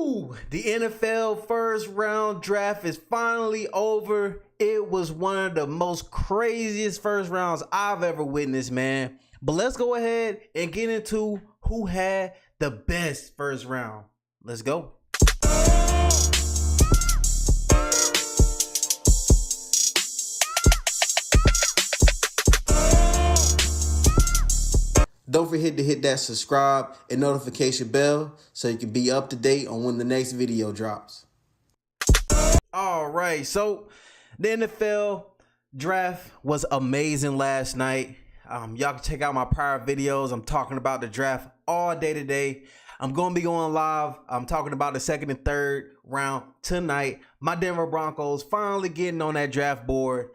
The NFL first round draft is finally over. It was one of the most craziest first rounds I've ever witnessed, man. But let's go ahead and get into who had the best first round. Let's go. Don't forget to hit that subscribe and notification bell so you can be up to date on when the next video drops. All right, so the NFL draft was amazing last night. Y'all can check out my prior videos. I'm talking about the draft all day today. I'm going to be going live. I'm talking about the second and third round tonight. My Denver Broncos finally getting on that draft board.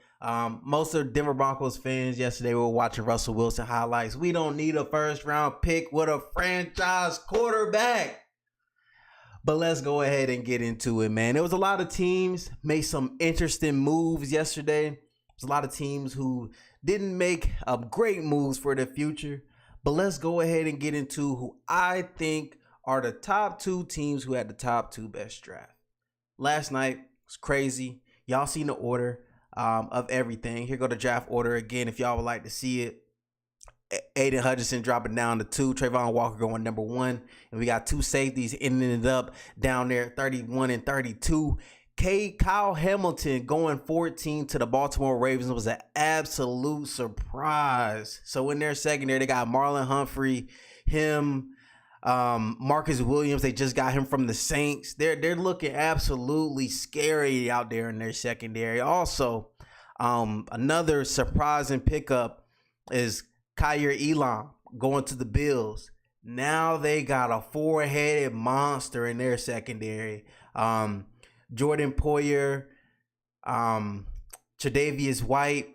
Most of the Denver Broncos fans yesterday were watching Russell Wilson highlights. We don't need a first round pick with a franchise quarterback. But let's go ahead and get into it, man. There was a lot of teams made some interesting moves yesterday. There's a lot of teams who didn't make great moves for the future. But let's go ahead and get into who I think are the top two teams who had the top two best draft. Last night was crazy. Y'all seen the order of everything. Here go the draft order again if y'all would like to see it. Aiden Hutchinson dropping down to 2. Trayvon Walker going number 1. And we got two safeties ending it up down there 31 and 32. Kyle Hamilton going 14 to the Baltimore Ravens was an absolute surprise. So in their secondary, they got Marlon Humphrey, Marcus Williams. They just got him from the Saints. They're looking absolutely scary out there in their secondary. Also, another surprising pickup is Kaiir Elam going to the Bills. Now they got a four-headed monster in their secondary. Jordan Poyer, Tre'Davious White,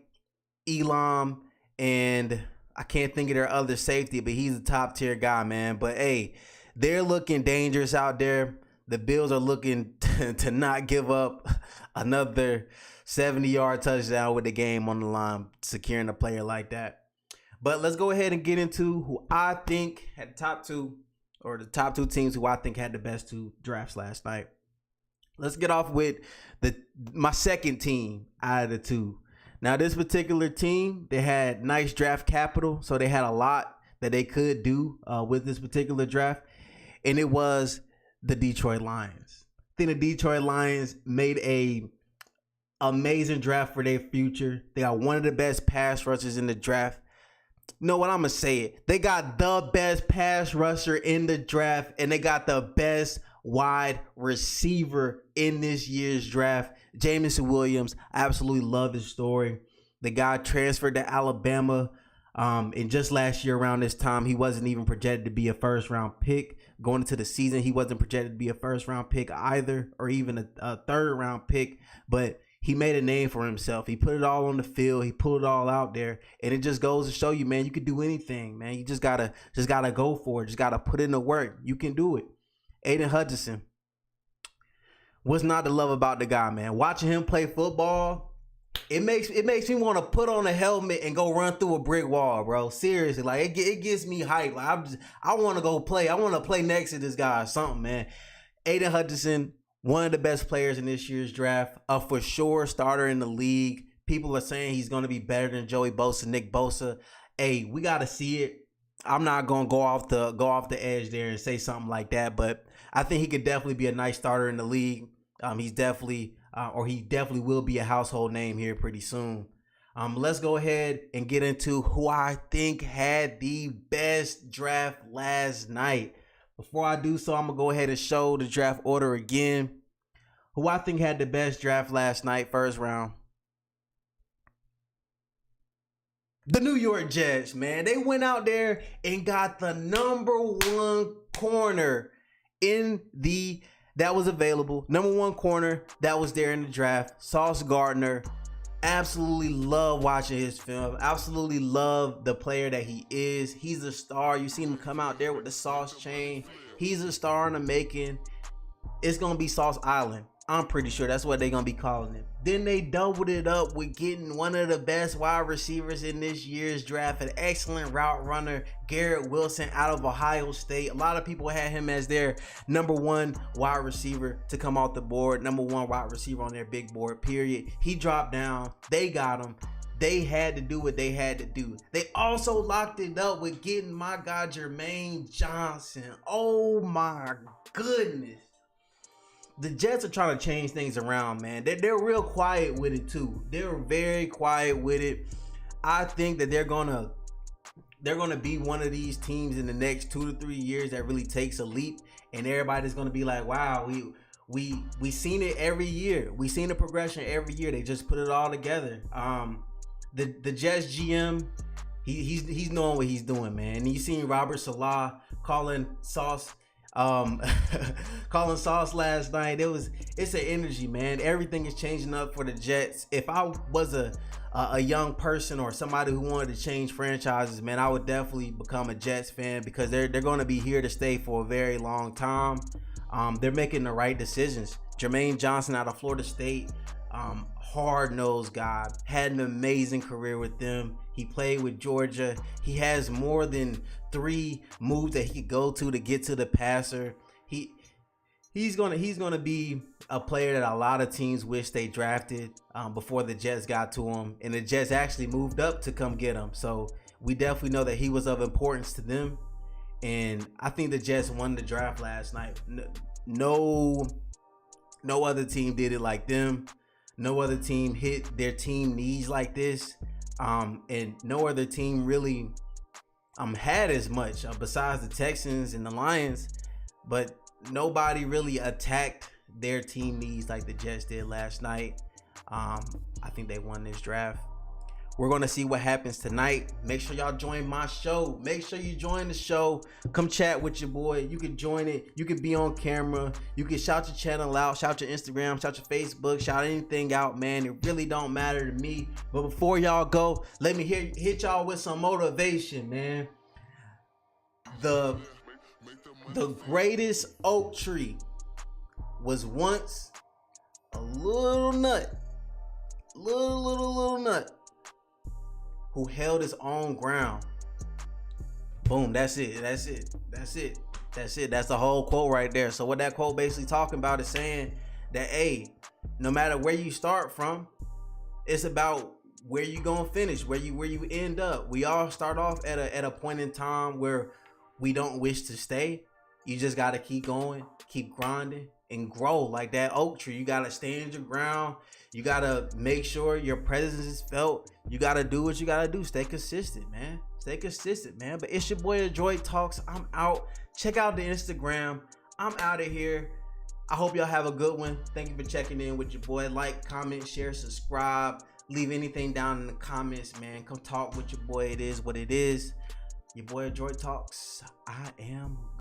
Elam, and I can't think of their other safety, but he's a top-tier guy, man. But, hey, they're looking dangerous out there. The Bills are looking to not give up another 70-yard touchdown with the game on the line, securing a player like that. But let's go ahead and get into who I think had the top two teams who I think had the best two drafts last night. Let's get off with my second team out of the two. Now, this particular team, they had nice draft capital, so they had a lot that they could do with this particular draft, and it was the Detroit Lions. I think the Detroit Lions made a amazing draft for their future. They got one of the best pass rushers in the draft. You know what? I'm going to say it. They got the best pass rusher in the draft, and they got the best wide receiver in this year's draft. Jameson Williams. I absolutely love his story. The guy transferred to Alabama, and just last year around this time, he wasn't even projected to be a first-round pick. Going into the season, he wasn't projected to be a first-round pick either, or even a third-round pick, but he made a name for himself. He put it all on the field. He put it all out there. And it just goes to show you, man, you can do anything, man. You just gotta go for it. Just gotta put in the work. You can do it. Aiden Hutchinson. What's not to love about the guy, man? Watching him play football, it makes me want to put on a helmet and go run through a brick wall, bro. Seriously, like it gets me hyped. Like I want to go play. I want to play next to this guy or something, man. Aiden Hutchinson, one of the best players in this year's draft, a for sure starter in the league. People are saying he's going to be better than Joey Bosa, Nick Bosa. Hey, we got to see it. I'm not going to go off the edge there and say something like that, but I think he could definitely be a nice starter in the league. He definitely will be a household name here pretty soon. Let's go ahead and get into who I think had the best draft last night. Before I do so, I'm going to go ahead and show the draft order again. Who I think had the best draft last night, first round. The New York Jets, man. They went out there and got the number one corner that was available. Number one corner that was there in the draft. Sauce Gardner. Absolutely love watching his film. Absolutely love the player that he is. He's a star. You seen him come out there with the Sauce chain. He's a star in the making. It's going to be Sauce Island. I'm pretty sure that's what they're going to be calling him. Then they doubled it up with getting one of the best wide receivers in this year's draft, an excellent route runner, Garrett Wilson out of Ohio State. A lot of people had him as their number one wide receiver to come off the board, number one wide receiver on their big board, period. He dropped down. They got him. They had to do what they had to do. They also locked it up with getting my guy Jermaine Johnson. Oh my goodness. The Jets are trying to change things around, man. They're real quiet with it too. They're very quiet with it. I think that they're gonna be one of these teams in the next 2 to 3 years that really takes a leap, and everybody's gonna be like, wow, we seen it every year. We seen the progression every year. They just put it all together. The Jets GM, he's knowing what he's doing, man. And you seen Robert Salah calling Sauce last night. It's an energy, man. Everything is changing up for the Jets. If I was a young person or somebody who wanted to change franchises, man, I would definitely become a Jets fan, because they're going to be here to stay for a very long time. They're making the right decisions. Jermaine Johnson out of Florida State, hard-nosed guy, had an amazing career with them. He played with Georgia. He has more than 3 moves that he could go to get to the passer. He's gonna be a player that a lot of teams wish they drafted before the Jets got to him, and the Jets actually moved up to come get him. So we definitely know that he was of importance to them, and I think the Jets won the draft last night. No other team did it like them. No other team hit their team needs like this, and no other team really had as much besides the Texans and the Lions, but nobody really attacked their team needs like the Jets did last night. I think they won this draft. We're going to see what happens tonight. Make sure y'all join my show. Make sure you join the show. Come chat with your boy. You can join it. You can be on camera. You can shout your channel out. Shout your Instagram. Shout your Facebook. Shout anything out, man. It really don't matter to me. But before y'all go, let me hit y'all with some motivation, man. The greatest oak tree was once a little nut. Little nut who held his own ground. Boom, that's it. That's the whole quote right there. So what that quote basically talking about is saying that, hey, no matter where you start from, it's about where you gonna finish, where you end up. We all start off at a point in time where we don't wish to stay. You just gotta keep going, keep grinding, and grow like that oak tree. You gotta stand your ground. You gotta make sure your presence is felt. You gotta do what you gotta do. Stay consistent, man. Stay consistent, man. But it's your boy Adroit Talks. I'm out. Check out the Instagram. I'm out of here. I hope y'all have a good one. Thank you for checking in with your boy. Like, comment, share, subscribe. Leave anything down in the comments, man. Come talk with your boy. It is what it is. Your boy Adroit Talks. I am